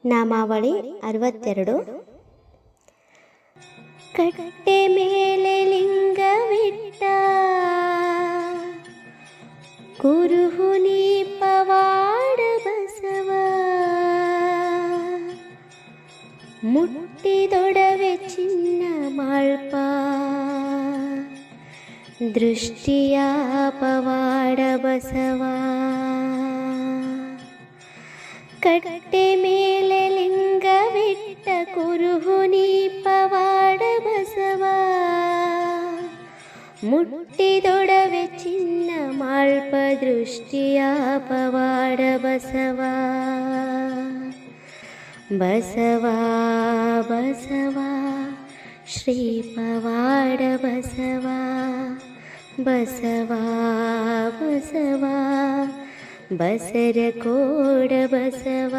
ನಾಮಾವಳಿ 62. ಕಟ್ಟೆ ಮೇಲೆ ಲಿಂಗವಿಟ್ಟ ಕುರುಹುನಿ ಪವಾಡ ಬಸವ, ಮುಟ್ಟಿದೊಡವೆ ಚಿನ್ನ ಮಾಳ್ಪ ದೃಷ್ಟಿಯ ಪವಾಡ ಬಸವ. ಕಟ್ಟೆ ಮೇಲೆ ಲಿಂಗವಿಟ್ಟ ಕುರುಹುನಿ ಪವಾಡ ಬಸವ, ಮುಟ್ಟಿದೊಡವೆ ಚಿನ್ನ ಮಾಳ್ಪ ದೃಷ್ಟಿಯ ಪವಾಡ ಬಸವ. ಬಸವ ಬಸವ ಶ್ರೀ ಪವಾಡ ಬಸವ, ಬಸವ ಬಸವ ಬಸರ ಕೋಡ ಬಸವ.